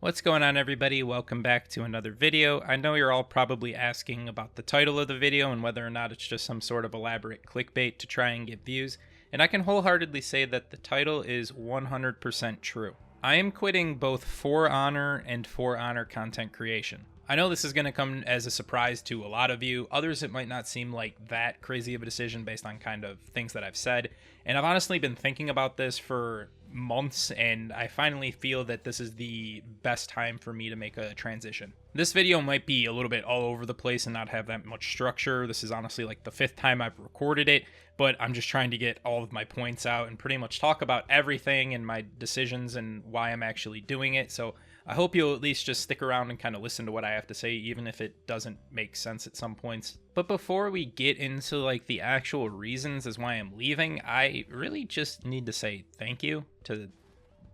What's going on, everybody? Welcome back to another video. I know you're all probably asking about the title of the video and whether or not it's just some sort of elaborate clickbait to try and get views, and I can wholeheartedly say that the title is 100% true. I am quitting both For Honor and For Honor content creation. I know this is going to come as a surprise to a lot of you. Others, it might not seem like that crazy of a decision based on kind of things that I've said. And I've honestly been thinking about this for months, and I finally feel that this is the best time for me to make a transition. This video might be a little bit all over the place and not have that much structure. This is honestly like the 5th time I've recorded it, but I'm just trying to get all of my points out and pretty much talk about everything and my decisions and why I'm actually doing it. So I hope you'll at least just stick around and kind of listen to what I have to say, even if it doesn't make sense at some points. But before we get into like the actual reasons as why I'm leaving, I really just need to say thank you to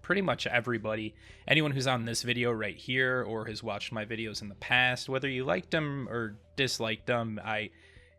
pretty much everybody. Anyone who's on this video right here or has watched my videos in the past, whether you liked them or disliked them, I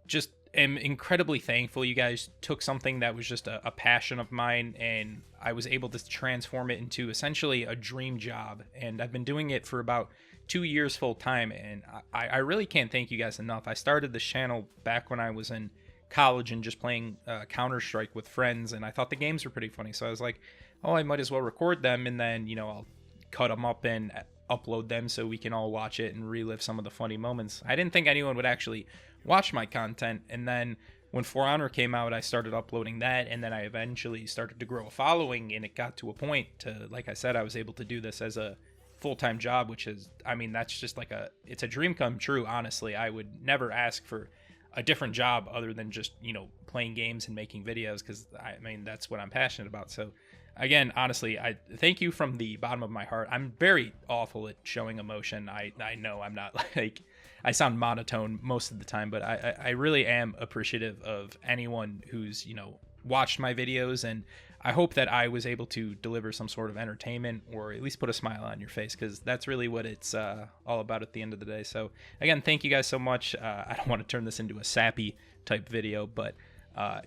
just am incredibly thankful. You guys took something that was just a passion of mine, and I was able to transform it into essentially a dream job. And I've been doing it for about 2 years full time, and I really can't thank you guys enough. I started this channel back when I was in college and just playing Counter-Strike with friends, and I thought the games were pretty funny. So I was like, oh, I might as well record them, and then, you know, I'll cut them up and upload them so we can all watch it and relive some of the funny moments. I didn't think anyone would actually watch my content, and then when For Honor came out, I started uploading that, and then I eventually started to grow a following, and it got to a point to, like I said, I was able to do this as a full-time job, which is, I mean, that's just like it's a dream come true, honestly. I would never ask for a different job other than just, you know, playing games and making videos, because I mean, that's what I'm passionate about. So again, honestly, I thank you from the bottom of my heart. I'm very awful at showing emotion. I know I'm not like, I sound monotone most of the time, but I really am appreciative of anyone who's, you know, watched my videos, and I hope that I was able to deliver some sort of entertainment or at least put a smile on your face, because that's really what it's all about at the end of the day. So again, thank you guys so much. I don't want to turn this into a sappy type video, but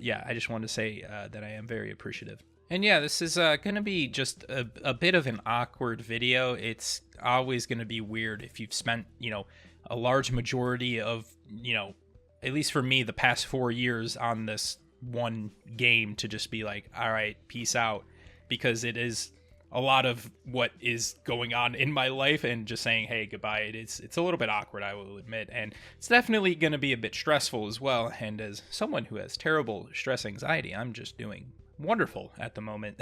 yeah, I just wanted to say that I am very appreciative. And yeah, this is going to be just a bit of an awkward video. It's always going to be weird if you've spent, you know, a large majority of, you know, at least for me, the past 4 years on this one game to just be like, all right, peace out, because it is a lot of what is going on in my life, and just saying, hey, goodbye. It's a little bit awkward, I will admit, and it's definitely going to be a bit stressful as well. And as someone who has terrible stress anxiety, I'm just doing wonderful at the moment.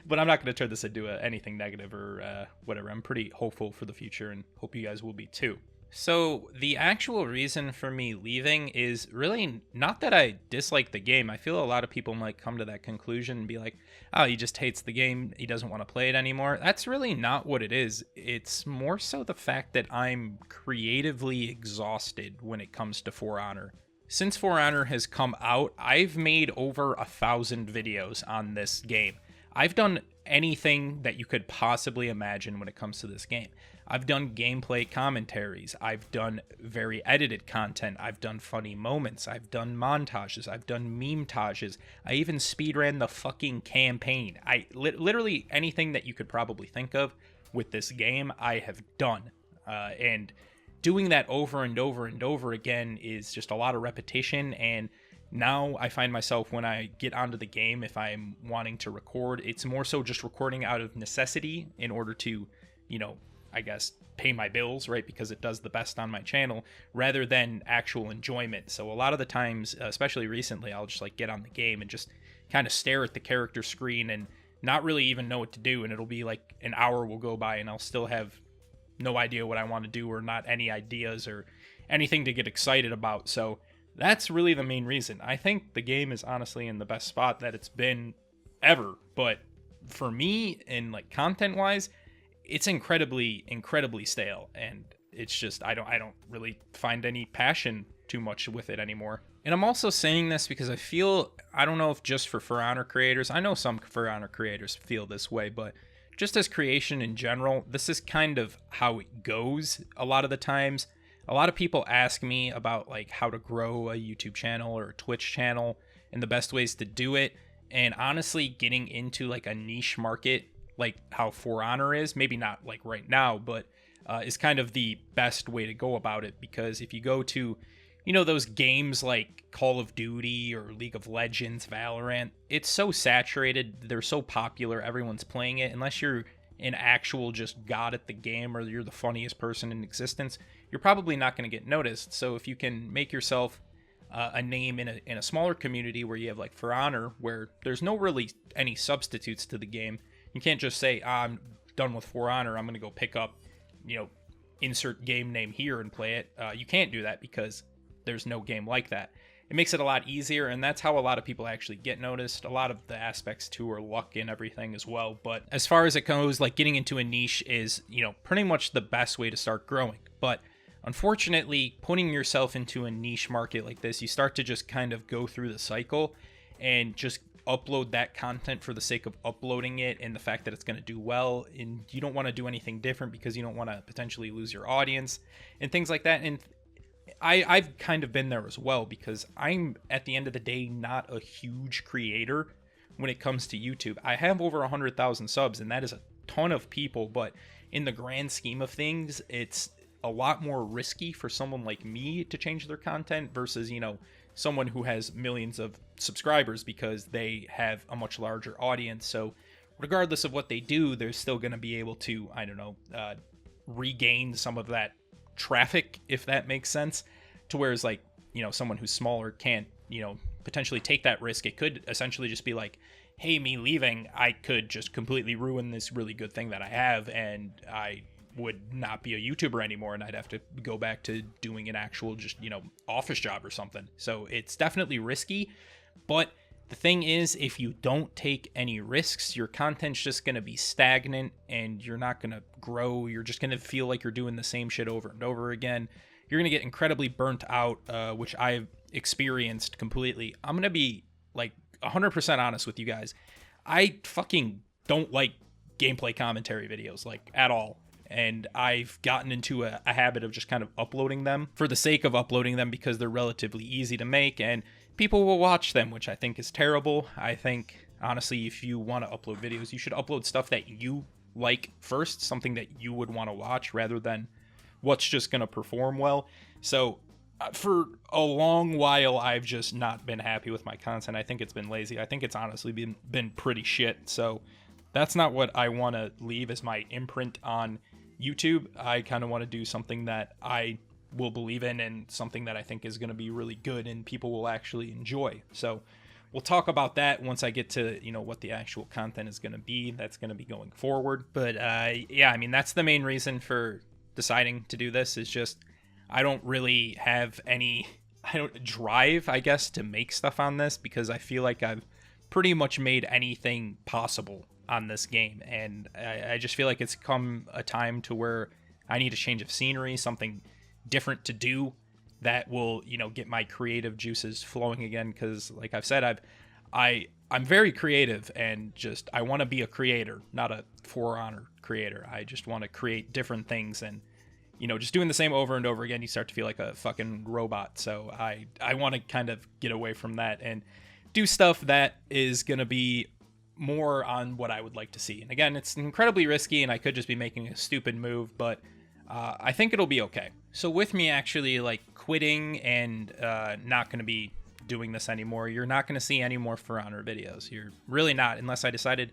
But I'm not going to turn this into anything negative or whatever. I'm pretty hopeful for the future, and hope you guys will be too. So the actual reason for me leaving is really not that I dislike the game. I feel a lot of people might come to that conclusion and be like, oh, he just hates the game, he doesn't want to play it anymore. That's really not what it is. It's more so the fact that I'm creatively exhausted when it comes to For Honor. Since For Honor has come out, I've made over 1,000 videos on this game. I've done anything that you could possibly imagine when it comes to this game. I've done gameplay commentaries, I've done very edited content, I've done funny moments, I've done montages, I've done meme-tages, I even speedran the fucking campaign. Literally anything that you could probably think of with this game, I have done. And doing that over and over and over again is just a lot of repetition, and now I find myself, when I get onto the game, if I'm wanting to record, it's more so just recording out of necessity in order to, you know, I guess, pay my bills, right? Because it does the best on my channel, rather than actual enjoyment. So a lot of the times, especially recently, I'll just like get on the game and just kind of stare at the character screen and not really even know what to do. And it'll be like an hour will go by and I'll still have no idea what I want to do, or not any ideas or anything to get excited about. So that's really the main reason. I think the game is honestly in the best spot that it's been ever. But for me, and like content wise, it's incredibly stale, and it's just I don't really find any passion too much with it anymore. And I'm also saying this because I feel, I don't know if just for Honor creators, I know some For Honor creators feel this way, but just as creation in general, this is kind of how it goes a lot of the times. A lot of people ask me about like how to grow a YouTube channel or a Twitch channel and the best ways to do it. And honestly, getting into like a niche market like how For Honor is. Maybe not like right now, but is kind of the best way to go about it, because if you go to, those games like Call of Duty or League of Legends, Valorant, it's so saturated, they're so popular, everyone's playing it. Unless you're an actual just god at the game or you're the funniest person in existence, you're probably not going to get noticed. So if you can make yourself a name in a smaller community where you have like For Honor, where there's no really any substitutes to the game, you can't just say, I'm done with For Honor, I'm going to go pick up, insert game name here and play it. You can't do that because there's no game like that. It makes it a lot easier, and that's how a lot of people actually get noticed. A lot of the aspects too are luck and everything as well. But as far as it goes, like getting into a niche is, pretty much the best way to start growing. But unfortunately, putting yourself into a niche market like this, you start to just kind of go through the cycle and just upload that content for the sake of uploading it and the fact that it's going to do well, and you don't want to do anything different because you don't want to potentially lose your audience and things like that. And I've kind of been there as well, because I'm, at the end of the day, not a huge creator when it comes to YouTube. I have over 100,000 subs, and that is a ton of people, but in the grand scheme of things, it's a lot more risky for someone like me to change their content versus, someone who has millions of subscribers, because they have a much larger audience. So regardless of what they do, they're still going to be able to, regain some of that traffic, if that makes sense, to whereas like, someone who's smaller can't, potentially take that risk. It could essentially just be like, hey, me leaving, I could just completely ruin this really good thing that I have, and I would not be a YouTuber anymore, and I'd have to go back to doing an actual just, office job or something. So it's definitely risky, but the thing is, if you don't take any risks, your content's just going to be stagnant and you're not going to grow. You're just going to feel like you're doing the same shit over and over again. You're going to get incredibly burnt out, which I've experienced completely. I'm going to be like 100% honest with you guys. I fucking don't like gameplay commentary videos, like at all. And I've gotten into a habit of just kind of uploading them for the sake of uploading them, because they're relatively easy to make and people will watch them, which I think is terrible. I think, honestly, if you want to upload videos, you should upload stuff that you like first, something that you would want to watch, rather than what's just going to perform well. So for a long while, I've just not been happy with my content. I think it's been lazy. I think it's honestly been pretty shit. So that's not what I want to leave as my imprint on YouTube. I kind of want to do something that I will believe in and something that I think is going to be really good and people will actually enjoy. So we'll talk about that once I get to, what the actual content is going to be. That's going to be going forward. But yeah, I mean, that's the main reason for deciding to do this, is just I don't really have any drive, I guess, to make stuff on this, because I feel like I've pretty much made anything possible on this game. And I just feel like it's come a time to where I need a change of scenery, something different to do that will, get my creative juices flowing again. Because like I've said, I'm very creative, and just I want to be a creator, not a For Honor creator. I just want to create different things, and just doing the same over and over again, you start to feel like a fucking robot. So I want to kind of get away from that and do stuff that is going to be more on what I would like to see. And again, it's incredibly risky, and I could just be making a stupid move, but I think it'll be okay. So with me actually like quitting and not going to be doing this anymore, you're not going to see any more For Honor videos. You're really not, unless I decided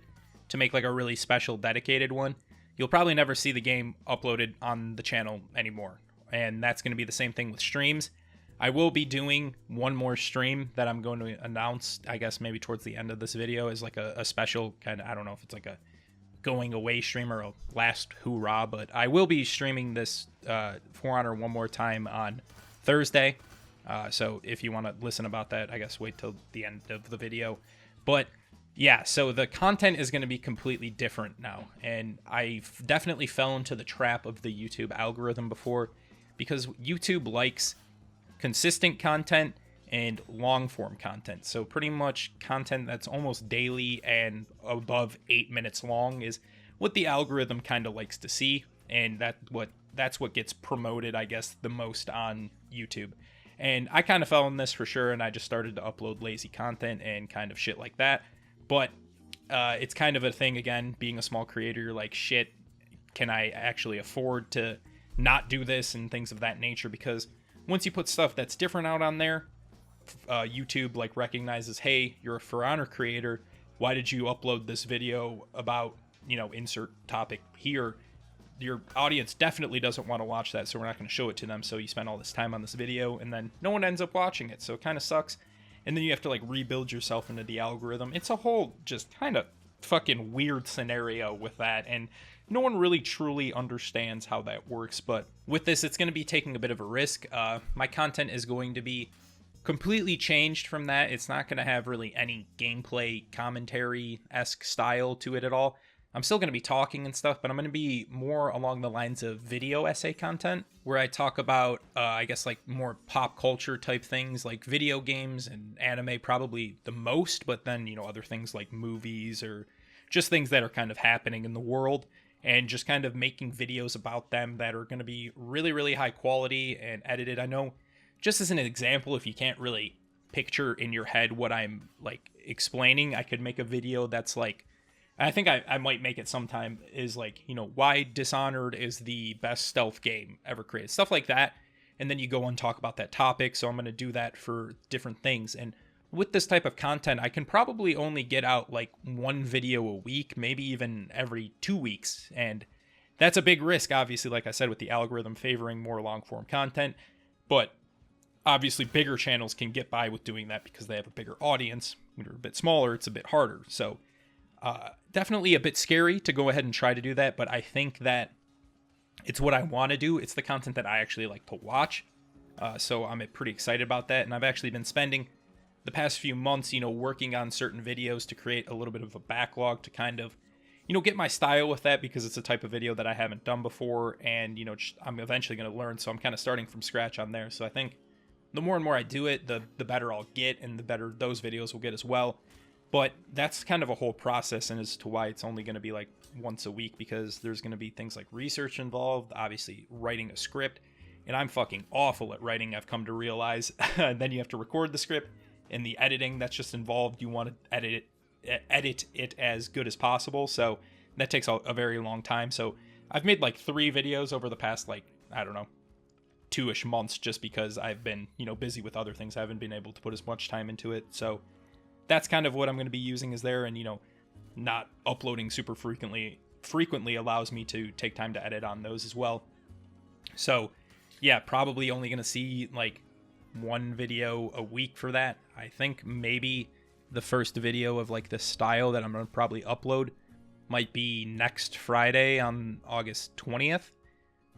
to make like a really special dedicated one. You'll probably never see the game uploaded on the channel anymore. And that's going to be the same thing with streams. I will be doing one more stream that I'm going to announce, I guess maybe towards the end of this video, as like a special kind of, I don't know if it's like a going away stream or a last hoorah, but I will be streaming this For Honor one more time on Thursday. So if you want to listen about that, I guess wait till the end of the video. But yeah, so the content is going to be completely different now. And I've definitely fell into the trap of the YouTube algorithm before, because YouTube likes consistent content and long form content. So pretty much content that's almost daily and above 8 minutes long is what the algorithm kind of likes to see. And that's what gets promoted, I guess, the most on YouTube. And I kind of fell in this for sure, and I just started to upload lazy content and kind of shit like that. But it's kind of a thing, again, being a small creator, you're like, shit, can I actually afford to not do this and things of that nature? Because once you put stuff that's different out on there, YouTube like recognizes, hey, you're a For Honor creator. Why did you upload this video about, insert topic here? Your audience definitely doesn't want to watch that, so we're not going to show it to them. So you spend all this time on this video, and then no one ends up watching it. So it kind of sucks. And then you have to like rebuild yourself into the algorithm. It's a whole just kind of fucking weird scenario with that, and no one really truly understands how that works. But with this, it's going to be taking a bit of a risk. My content is going to be completely changed from that. It's not going to have really any gameplay commentary-esque style to it at all. I'm still going to be talking and stuff, but I'm going to be more along the lines of video essay content, where I talk about, I guess, like more pop culture type things, like video games and anime probably the most, but then, other things like movies or just things that are kind of happening in the world, and just kind of making videos about them that are going to be really, really high quality and edited. I know, just as an example, if you can't really picture in your head what I'm like explaining, I could make a video that's like, I think I might make it sometime, is like, why Dishonored is the best stealth game ever created. Stuff like that. And then you go and talk about that topic. So I'm going to do that for different things. And with this type of content, I can probably only get out like one video a week, maybe even every 2 weeks. And that's a big risk, obviously, like I said, with the algorithm favoring more long form content. But obviously bigger channels can get by with doing that because they have a bigger audience. When you're a bit smaller, it's a bit harder. So definitely a bit scary to go ahead and try to do that, but I think that it's what I want to do. It's the content that I actually like to watch. So I'm pretty excited about that. And I've actually been spending the past few months, working on certain videos to create a little bit of a backlog to kind of, get my style with that, because it's a type of video that I haven't done before. And, I'm eventually going to learn. So I'm kind of starting from scratch on there. So I think the more and more I do it, the better I'll get, and the better those videos will get as well. But that's kind of a whole process, and as to why it's only going to be like once a week, because there's going to be things like research involved, obviously writing a script, and I'm fucking awful at writing, I've come to realize. And then you have to record the script, and the editing that's just involved, you want to edit it as good as possible, so that takes a very long time. So I've made like 3 videos over the past, like, I don't know, 2-ish months, just because I've been, busy with other things. I haven't been able to put as much time into it, so that's kind of what I'm going to be using is there. And, not uploading super frequently allows me to take time to edit on those as well. So yeah, probably only going to see like 1 video a week for that. I think maybe the first video of like the style that I'm going to probably upload might be next Friday on August 20th,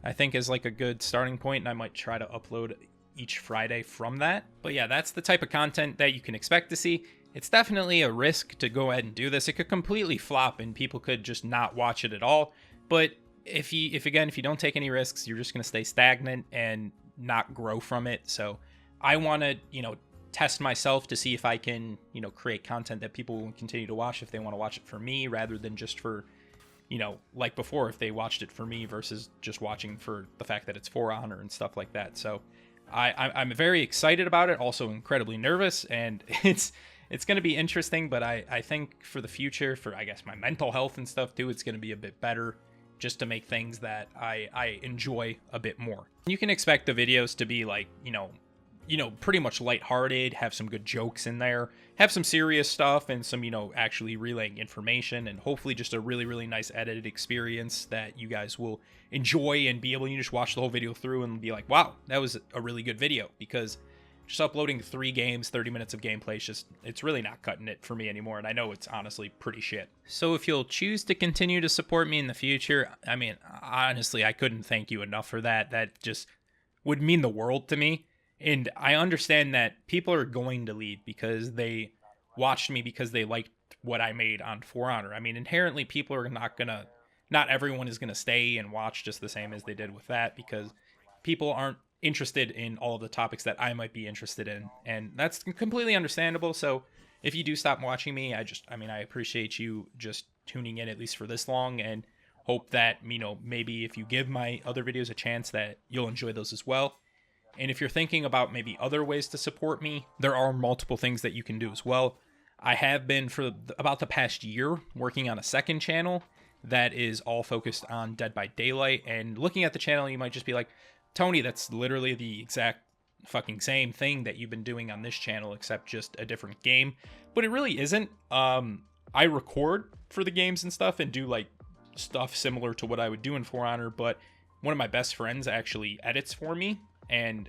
I think, is like a good starting point. And I might try to upload each Friday from that. But yeah, that's the type of content that you can expect to see. It's definitely a risk to go ahead and do this. It could completely flop and people could just not watch it at all. But if you don't take any risks, you're just going to stay stagnant and not grow from it. So I want to, test myself to see if I can, create content that people will continue to watch if they want to watch it for me, rather than just for, like before, if they watched it for me versus just watching for the fact that it's For Honor and stuff like that. So I'm very excited about it, also incredibly nervous, and it's going to be interesting, but I think for the future, for I guess my mental health and stuff too, it's going to be a bit better just to make things that I enjoy a bit more. You can expect the videos to be like, pretty much lighthearted, have some good jokes in there, have some serious stuff, and some, actually relaying information, and hopefully just a really, really nice edited experience that you guys will enjoy and be able to just watch the whole video through and be like, wow, that was a really good video. Because just uploading 3 games, 30 minutes of gameplay, it's really not cutting it for me anymore, and I know it's honestly pretty shit. So if you'll choose to continue to support me in the future, I mean, honestly, I couldn't thank you enough for that. That just would mean the world to me. And I understand that people are going to leave because they watched me because they liked what I made on For Honor. I mean, inherently, people are not everyone is gonna stay and watch just the same as they did with that, because people aren't interested in all of the topics that I might be interested in, and that's completely understandable. So if you do stop watching me, I appreciate you just tuning in at least for this long, and hope that, maybe if you give my other videos a chance, that you'll enjoy those as well. And if you're thinking about maybe other ways to support me, there are multiple things that you can do as well. I have been for about the past year working on a second channel that is all focused on Dead by Daylight. And looking at the channel, you might just be like, Tony, that's literally the exact fucking same thing that you've been doing on this channel, except just a different game. But it really isn't. I record for the games and stuff and do like stuff similar to what I would do in For Honor, but one of my best friends actually edits for me and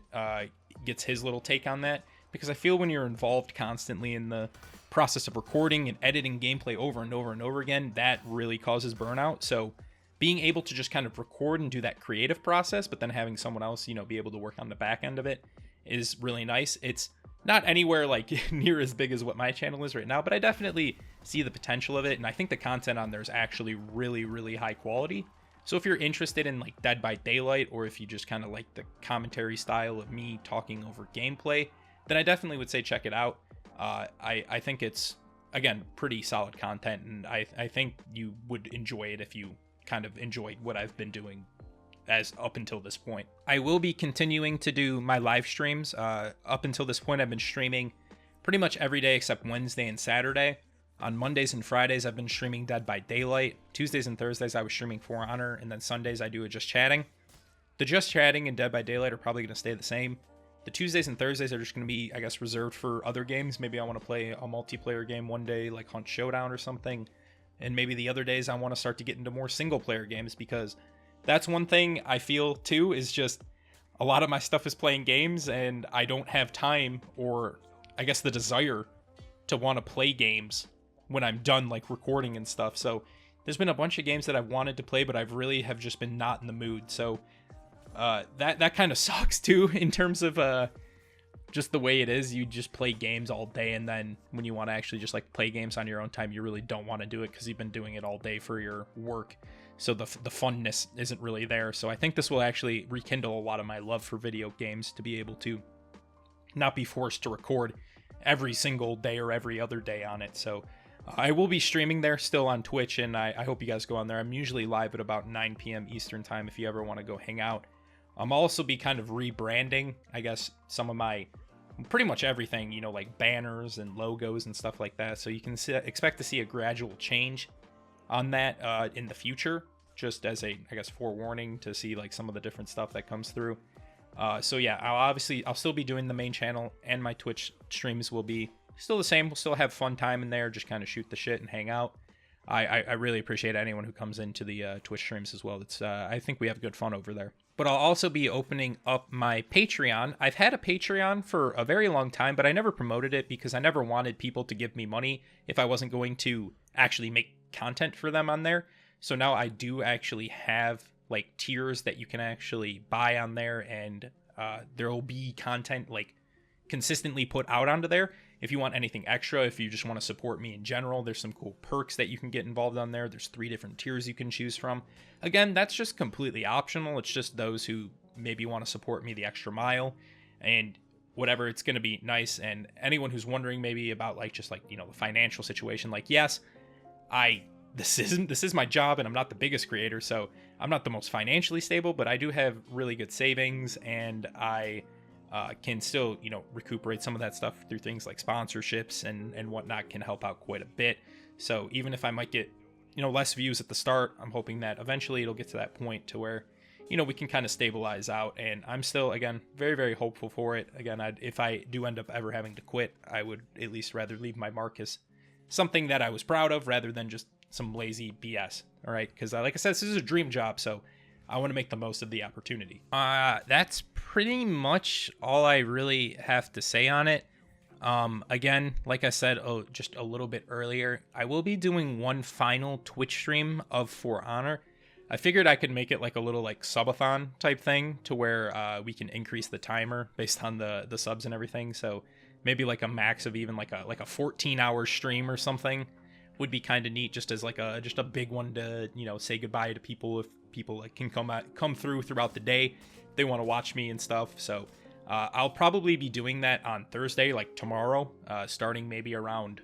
gets his little take on that, because I feel when you're involved constantly in the process of recording and editing gameplay over and over and over again, that really causes burnout. So being able to just kind of record and do that creative process, but then having someone else, be able to work on the back end of it is really nice. It's not anywhere like near as big as what my channel is right now, but I definitely see the potential of it. And I think the content on there is actually really, really high quality. So if you're interested in like Dead by Daylight, or if you just kind of like the commentary style of me talking over gameplay, then I definitely would say check it out. I think it's, again, pretty solid content, and I think you would enjoy it if you kind of enjoy what I've been doing as up until this point. I will be continuing to do my live streams. Up until this point, I've been streaming pretty much every day except Wednesday and Saturday. On Mondays and Fridays, I've been streaming Dead by Daylight. Tuesdays and Thursdays, I was streaming For Honor, and then Sundays, I do a Just Chatting. The Just Chatting and Dead by Daylight are probably going to stay the same. The Tuesdays and Thursdays are just going to be, I guess, reserved for other games. Maybe I want to play a multiplayer game one day, like Hunt Showdown or something. And maybe the other days I want to start to get into more single-player games, because that's one thing I feel, too, is just a lot of my stuff is playing games, and I don't have time, or I guess the desire, to want to play games when I'm done, like, recording and stuff. So there's been a bunch of games that I've wanted to play, but I've really have just been not in the mood. So that kind of sucks too, in terms of just the way it is. You just play games all day, and then when you want to actually just like play games on your own time, you really don't want to do it because you've been doing it all day for your work. So the funness isn't really there. So I think this will actually rekindle a lot of my love for video games, to be able to not be forced to record every single day or every other day on it. So I will be streaming there still on Twitch, and I hope you guys go on there. I'm usually live at about 9 p.m. Eastern time if you ever want to go hang out. I'll also be kind of rebranding, I guess, some of my, pretty much everything, like banners and logos and stuff like that. So you can expect to see a gradual change on that in the future, just as a, I guess, forewarning to see like some of the different stuff that comes through. So yeah, I'll still be doing the main channel, and my Twitch streams will be still the same. We'll still have fun time in there, just kind of shoot the shit and hang out. I really appreciate anyone who comes into the Twitch streams as well. It's I think we have good fun over there. But I'll also be opening up my Patreon. I've had a Patreon for a very long time, but I never promoted it because I never wanted people to give me money if I wasn't going to actually make content for them on there. So now I do actually have like tiers that you can actually buy on there, and there will be content like consistently put out onto there. If you want anything extra, if you just want to support me in general, there's some cool perks that you can get involved on there. There's 3 different tiers you can choose from. Again, that's just completely optional. It's just those who maybe want to support me the extra mile and whatever. It's going to be nice. And anyone who's wondering maybe about like just like, the financial situation, like, yes, this is my job, and I'm not the biggest creator, so I'm not the most financially stable, but I do have really good savings, and I can still, recuperate some of that stuff through things like sponsorships and whatnot. Can help out quite a bit. So even if I might get, less views at the start, I'm hoping that eventually it'll get to that point to where, we can kind of stabilize out. And I'm still, again, very, very hopeful for it. Again, if I do end up ever having to quit, I would at least rather leave my mark as something that I was proud of rather than just some lazy BS. All right. Because like I said, this is a dream job. So I want to make the most of the opportunity. That's pretty much all I really have to say on it. Again, like I said, just a little bit earlier, I will be doing one final Twitch stream of For Honor. I figured I could make it like a little like subathon type thing to where we can increase the timer based on the subs and everything. So maybe like a max of even like a 14-hour stream or something would be kind of neat, just as like just a big one to, say goodbye to people if people like can come through throughout the day if they want to watch me and stuff. So I'll probably be doing that on Thursday, like tomorrow, starting maybe around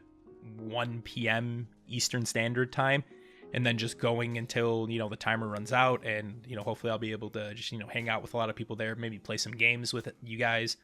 1 p.m. Eastern Standard Time, and then just going until, the timer runs out. And, hopefully I'll be able to just, hang out with a lot of people there, maybe play some games with you guys,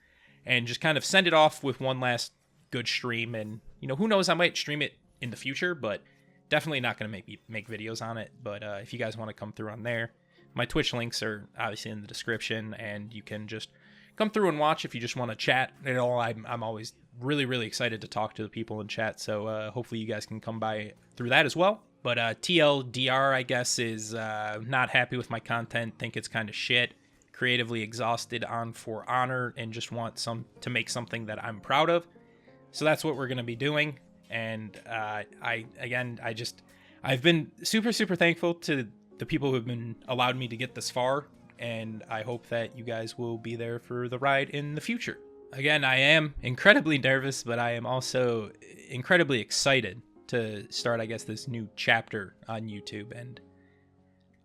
and just kind of send it off with one last good stream, and who knows, I might stream it in the future, but definitely not going to make videos on it. But if you guys want to come through on there, my Twitch links are obviously in the description, and you can just come through and watch if you just want to chat. I'm always really excited to talk to the people in chat, so hopefully you guys can come by through that as well. But TLDR, I guess, is not happy with my content, think it's kind of shit, creatively exhausted on For Honor, and just want to make something that I'm proud of. So that's what we're going to be doing. And I've been super thankful to the people who have been allowed me to get this far, and I hope that you guys will be there for the ride in the future. Again, I am incredibly nervous, but I am also incredibly excited to start, I guess, this new chapter on YouTube, and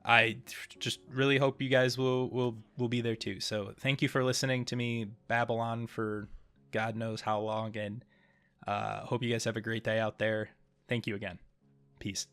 I just really hope you guys will be there too. So thank you for listening to me babble on for God knows how long, and hope you guys have a great day out there. Thank you again. Peace.